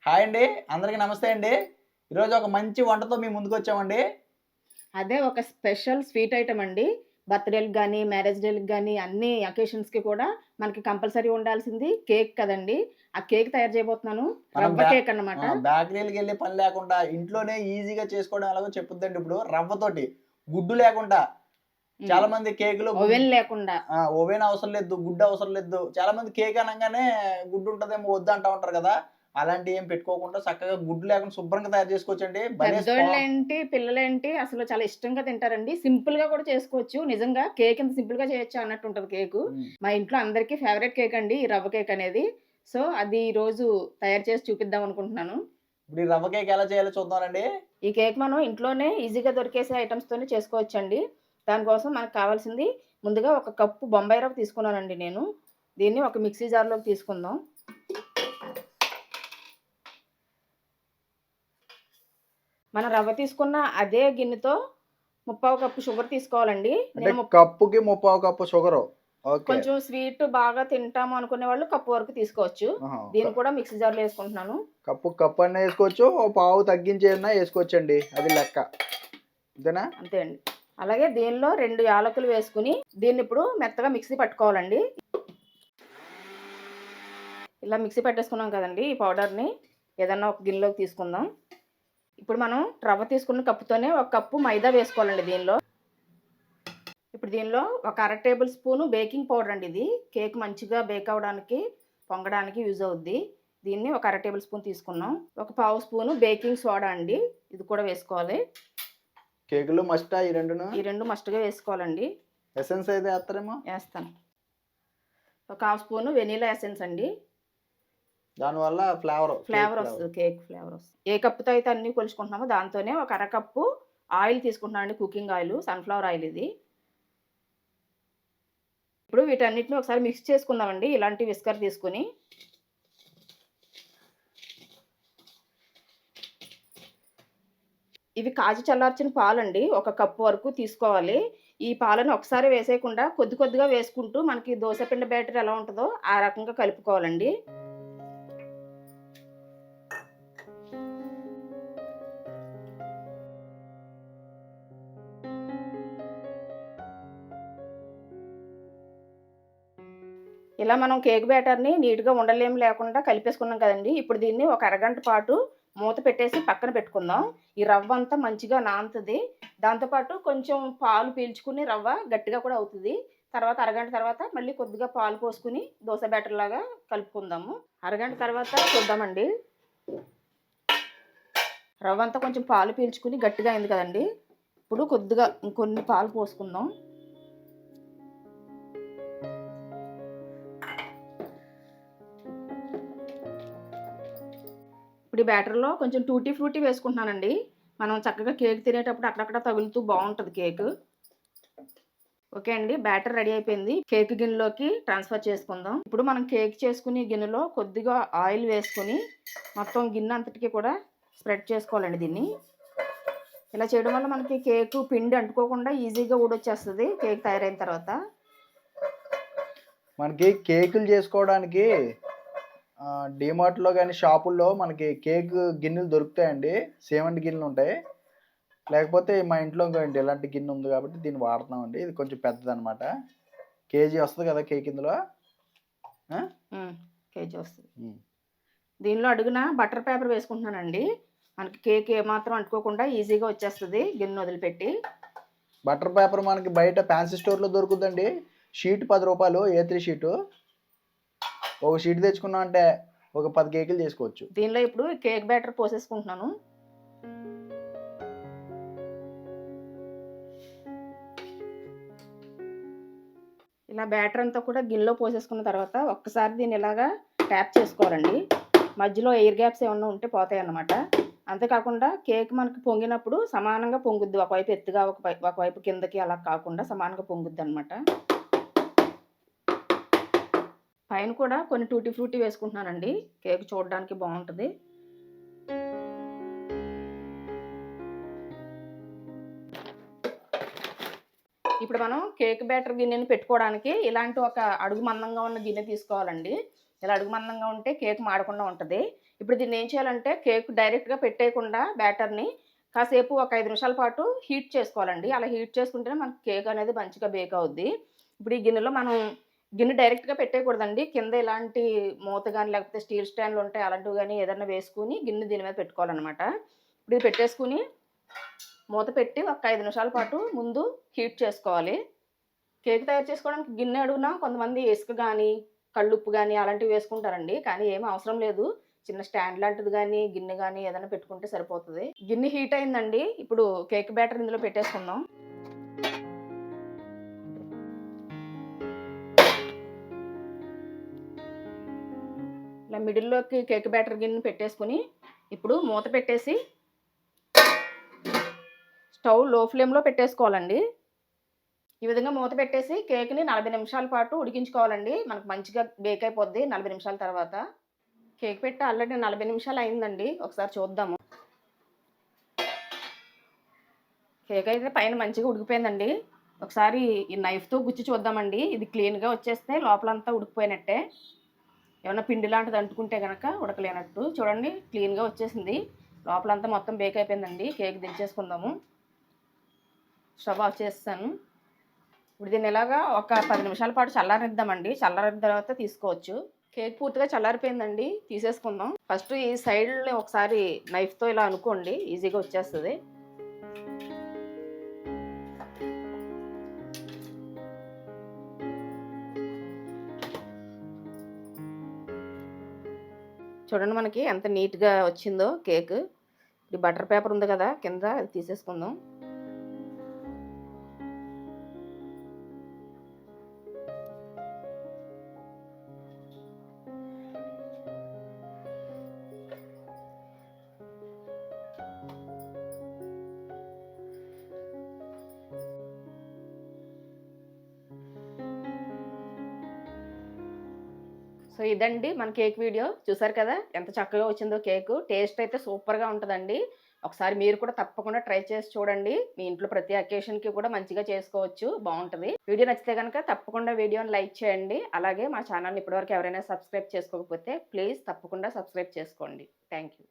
Hi అండి. అందరికీ నమస్తే అండి. ఈరోజు ఒక మంచి వంటతో మీ ముందుకొచ్చామండి. అదే ఒక స్పెషల్ స్వీట్ ఐటెమ్ అండి. బర్త్‌డే‌లకి గాని, మ్యారేజ్ డే‌లకి గాని అన్ని అకేషన్స్‌కి కూడా మనకి కంపల్సరీ ఉండాల్సింది కేక్ కదండీ! ఆ కేక్ తయారు చేయబోతున్నాను. మనం రవ్వ కేక్ అన్నమాట. బేకరీలకెళ్ళే పని లేకుండా ఇంట్లోనే ఈజీగా చేసుకోవడం ఎలాగో చెప్పుద్దండి ఇప్పుడు. రవ్వతోటి గుడ్డు లేకుండా హ్మ్. చాలామంది కేకులో ఓవెన్ లేకుండా. ఓవెన్ అవసరం లేదు, గుడ్డు అవసరం లేదు. చాలామంది కేక్ అనంగానే గుడ్డు ఉంటదేమో వద్దంటా ఉంటారు కదా! అలాంటియేం పెట్టుకోకుండా చక్కగా గుడ్డు లేకుండా శుభ్రంగా తయారు చేసుకోవచ్చండి. భలే పెద్దోళ్ళేంటి, పిల్లలేంటి అసలు చాలా ఇష్టంగా తింటారండి. సింపుల్‌గా కూడా చేసుకోవచ్చు. నిజంగా కేక్ ఇంత సింపుల్‌గా చేయొచ్చా అన్నట్టు ఉంటది కేకు. హ్మ్. మా ఇంట్లో అందరికీ ఫేవరెట్ కేక్ అండి ఈ రవ్వ కేక్ అనేది. సో, అది ఈరోజు తయారు చేసి చూపిద్దాం అనుకుంటున్నాను. ఇప్పుడు ఈ రవ్వ కేక్ ఎలా చేయాలో చూద్దామండి. ఈ కేక్ మనం ఇంట్లోనే ఈజీగా దొరికేసే ఐటెమ్స్‌తోనే చేసుకోవచ్చండి. దానికోసం మనకు కావాల్సింది ముందుగా ఒక కప్పు బొంబాయి రవ్వ తీసుకున్నానండి నేను. దీన్ని ఒక మిక్సీ జార్‌లోకి తీసుకుందాం. మనం రవ్వ తీసుకున్న అదే గిన్నెతో ముప్పావు కప్పు షుగర్ తీసుకోవాలండి. అంటే నేను కప్పుకి ముప్పావు కప్పు షుగరు. ఓకే. కొంచెం స్వీట్ బాగా తింటాము అనుకునే వాళ్ళు కప్పు వరకు తీసుకోవచ్చు. ఆహా! దీన్ని కూడా మిక్సీ జార్‌లో యేసుకుంటున్నాను. కప్పన్నా ఏసుకోవచ్చు. ఓ పావు తగ్గించైనా ఏసుకోవచ్చండి. అది లెక్క. అంతేనా? అంతే అండి. అలాగే దీనిలో 2 యాలకులు వేసుకొని దీన్నిప్పుడు మెత్తగా మిక్సీ పట్టుకోవాలండి. ఇలా మిక్సీ పట్టేసుకున్నాం కదండీ! ఈ పౌడర్‌ని ఏదన్నా ఒక గిన్నెలోకి తీసుకుందాం. ఇప్పుడు మనం రవ్వ తీసుకున్న కప్పుతోనే ఒక కప్పు మైదా వేసుకోవాలండి దీనిలో. ఇప్పుడు దీనిలో ఒక అర టేబుల్ స్పూను బేకింగ్ పౌడర్ అండి ఇది. కేక్ మంచిగా బేక్ అవ్వడానికి, పొంగడానికి యూజ్ అవుద్ది. దీన్ని ఒక అర టేబుల్ స్పూన్ తీసుకున్నాం. ఒక పావు స్పూను బేకింగ్ సోడా అండి. ఇది కూడా వేసుకోవాలి. కేకులు మస్టా ఈ రెండును? ఈ 2 మస్ట్‌గా వేసుకోవాలండి. ఎసెన్స్ అయితే ఏత్తరేమో? ఏస్తాను. ఒక హాఫ్ స్పూను వెనిల్లా ఎసెన్స్ అండి. దానివల్ల కేక్ ఫ్లేవర్ ఫ్లేవర్. వస్తది. కేక్ ఫ్లేవర్ వస్తది. ఏ కప్పుతో అయితే అన్నీ కొలుచుకుంటున్నామో దాంతోనే ఒక అర కప్పు ఆయిల్ తీసుకుంటున్నానండి. కుకింగ్ ఆయిల్, సన్‌ఫ్లవర్ ఆయిల్ ఇది. ఇప్పుడు వీటన్నిటిని ఒకసారి మిక్స్ చేసుకుందామండి. ఇలాంటి విస్కర్ తీసుకొని. ఇవి కాచి చల్లార్చిన పాలండి. ఒక కప్పు వరకు తీసుకోవాలి. ఈ పాలను ఒకసారి వేసేయకుండా కొద్ది కొద్దిగా వేసుకుంటూ మనకి దోస పిండి బ్యాటర్ ఎలా ఉంటదో ఆ రకంగా కలుపుకోవాలండి. ఇలా మనం కేక్ బ్యాటర్‌ని నీట్‌గా ఉండలేమి లేకుండా కలిపేసుకున్నాం కదండీ! ఇప్పుడు దీన్ని ఒక అరగంట పాటు మూత పెట్టేసి పక్కన పెట్టుకుందాం. ఈ రవ్వంతా మంచిగా నానుతది. దాంతో పాటు కొంచెం పాలు పీల్చుకుని రవ్వ గట్టిగా కూడా అవుతది. తర్వాత అరగంట తర్వాత మళ్ళీ కొద్దిగా పాలు పోసుకొని దోస బ్యాటర్‌లాగా కలుపుకుందాము. అరగంట తర్వాత చూద్దామండి. రవ్వంతా కొంచెం పాలు పీల్చుకుని గట్టిగా అయింది కదండీ! ఇప్పుడు కొద్దిగా ఇంకొన్ని పాలు పోసుకుందాం. ఇప్పుడు ఈ బ్యాటర్‌లో కొంచెం టూటీ ఫ్రూటీ వేసుకుంటున్నానండి. మనం చక్కగా కేక్ తినేటప్పుడు అక్కడక్కడ తగులుతూ బావుంటది కేకు. ఓకే అండి. బ్యాటర్ రెడీ అయిపోయింది. కేక్ గిన్నెలోకి ట్రాన్స్‌ఫర్ చేసుకుందాం. ఇప్పుడు మనం కేక్ చేసుకునే గిన్నెలో కొద్దిగా ఆయిల్ వేసుకొని మొత్తం గిన్నె అంతటికి కూడా స్ప్రెడ్ చేసుకోవాలండి దీన్ని. ఇలా చేయడం వల్ల మనకి కేకు పిండి అంటుకోకుండా ఈజీగా ఊడొచ్చేస్తది కేక్ తయారైన తర్వాత. మనకి కేకులు చేసుకోవడానికి డీమార్ట్‌లో గాని, షాపుల్లో మనకి కేక్ గిన్నెలు దొరుకుతాయండి. సేమంటి గిన్నెలుంటాయి. లేకపోతే మా ఇంట్లో ఇంకోండి ఇలాంటి గిన్నె ఉంది కాబట్టి దీన్ని వాడుతున్నామండి. ఇది కొంచెం పెద్దదనమాట. కేజీ వస్తది కదా కేక్ ఇందులో. ఆ! కేజీ వస్తది. హ్మ్. దీనిలో అడుగున బటర్ పేపర్ వేసుకుంటున్నానండి. మనకి కేక్ ఏమాత్రం అంటుకోకుండా ఈజీగా వచ్చేస్తది గిన్నె వదిలిపెట్టి. బటర్ పేపర్ మనకి బయట ఫ్యాన్సీ స్టోర్‌లో దొరుకుద్దండి. షీట్ రూ. 10 A3 షీటు. ఒక షీట్ తెచ్చుకున్నామంటే ఒక 10 కేకులు చేసుకోవచ్చు. దీనిలో ఇప్పుడు కేక్ బ్యాటర్ పోసేసుకుంటున్నాను. ఇలా బ్యాటర్ అంతా కూడా గిన్నెలో పోసేసుకున్న తర్వాత ఒక్కసారి దీన్ని ఇలాగా ట్యాప్ చేసుకోవాలండి. మధ్యలో ఎయిర్ గ్యాప్స్ ఏమన్నా ఉంటే పోతాయన్నమాట. అంతేకాకుండా కేక్ మనకి పొంగినప్పుడు సమానంగా పొంగుద్ది. ఒకవైపు ఎత్తుగా ఒకవైపు కిందకి అలా కాకుండా సమానంగా పొంగుద్దనమాట. పైన కూడా కొన్ని టూటీ ఫ్రూటీ వేసుకుంటున్నానండి. కేక్ చూడడానికి బావుంటది. ఇప్పుడు మనం కేక్ బ్యాటర్ గిన్నెని పెట్టుకోవడానికి ఇలాంటి ఒక అడుగు మందంగా ఉన్న గిన్నె తీసుకోవాలండి. ఇలా అడుగు మందంగా ఉంటే కేక్ మాడకుండా ఉంటది. ఇప్పుడు దీన్ని ఏం చేయాలంటే కేక్ డైరెక్ట్గా పెట్టేయకుండా బ్యాటర్ని కాసేపు ఒక 5 నిమిషాల పాటు హీట్ చేసుకోవాలండి. అలా హీట్ చేసుకుంటేనే మనకి కేక్ అనేది మంచిగా బేక్ అవుద్ది. ఇప్పుడు ఈ గిన్నెలో మనం గిన్నె డైరెక్ట్‌గా పెట్టేయకూడదండి. కింద ఇలాంటి మూత గాని, లేకపోతే స్టీల్ స్టాండ్‌లు ఉంటాయి. అలాంటివి గాని ఏదన్నా వేసుకొని గిన్నె దీని మీద పెట్టుకోవాలనమాట. ఇప్పుడు ఇది పెట్టేసుకొని మూత పెట్టి ఒక 5 నిమిషాల పాటు ముందు హీట్ చేసుకోవాలి. కేక్ తయారు చేసుకోవడానికి గిన్నె అడుగున కొంతమంది ఇసుక గాని, కల్లుప్పు గాని అలాంటివి వేసుకుంటారండి. కానీ ఏమి అవసరం లేదు. చిన్న స్టాండ్ లాంటిది గాని, గిన్నె గాని ఏదైనా పెట్టుకుంటే సరిపోతది. గిన్నె హీట్ అయిందండి. ఇప్పుడు కేక్ బ్యాటర్ ఇందులో పెట్టేసుకుందాం. ఇలా మిడిల్‌లోకి కేక్ బ్యాటర్ గిన్నె పెట్టేసుకొని, ఇప్పుడు మూత పెట్టేసి స్టవ్ లో ఫ్లేమ్‌లో పెట్టేసుకోవాలండి. ఈ విధంగా మూత పెట్టేసి కేక్‌ని 40 నిమిషాల పాటు ఉడికించుకోవాలండి. మనకు మంచిగా బేక్ అయిపోద్ది 40 నిమిషాల తర్వాత. కేక్ పెట్టి ఆల్రెడీ 40 నిమిషాలు అయిందండి. ఒకసారి చూద్దాము. కేక్ అయితే పైన మంచిగా ఉడికిపోయిందండి. ఒకసారి ఈ నైఫ్‌తో గుచ్చి చూద్దామండి. ఇది క్లీన్‌గా వచ్చేస్తే లోపలంతా ఉడికిపోయినట్టే. ఏమన్నా పిండి లాంటిది అంటుకుంటే గనక ఉడకలేనట్టు. చూడండి క్లీన్‌గా వచ్చేసింది. లోపలంతా మొత్తం బేక్ అయిపోయిందండి. కేక్ దించేసుకుందాము. స్టవ్ ఆఫ్ చేసేసాను. ఇప్పుడు దీన్ని ఇలాగా ఒక 10 నిమిషాల పాటు చల్లారనిద్దామండి. చల్లారిన తర్వాత తీసుకోవచ్చు. కేక్ పూర్తిగా చల్లారిపోయిందండి. తీసేసుకుందాం. ఫస్ట్ ఈ సైడ్‌ని ఒకసారి నైఫ్‌తో ఇలా అనుకోండి. ఈజీగా వచ్చేస్తది. చూడండి మనకి ఎంత నీట్‌గా వచ్చిందో కేక్. ఈ బటర్ పేపర్ ఉంది కదా కింద అది తీసేసుకుందాం. సో ఇదండి మన కేక్ వీడియో. చూసారు కదా ఎంత చక్కగా వచ్చిందో కేకు. టేస్ట్ అయితే సూపర్‌గా ఉంటదండి. ఒకసారి మీరు కూడా తప్పకుండా ట్రై చేసి చూడండి. మీ ఇంట్లో ప్రతి అకేషన్‌కి కూడా మంచిగా చేసుకోవచ్చు. బావుంటది. వీడియో నచ్చితే గనక తప్పకుండా వీడియోని లైక్ చేయండి. అలాగే మా ఛానల్‌ని ఇప్పటివరకు ఎవరైనా సబ్స్క్రైబ్ చేసుకోకపోతే ప్లీజ్ తప్పకుండా సబ్స్క్రైబ్ చేసుకోండి. Thank you.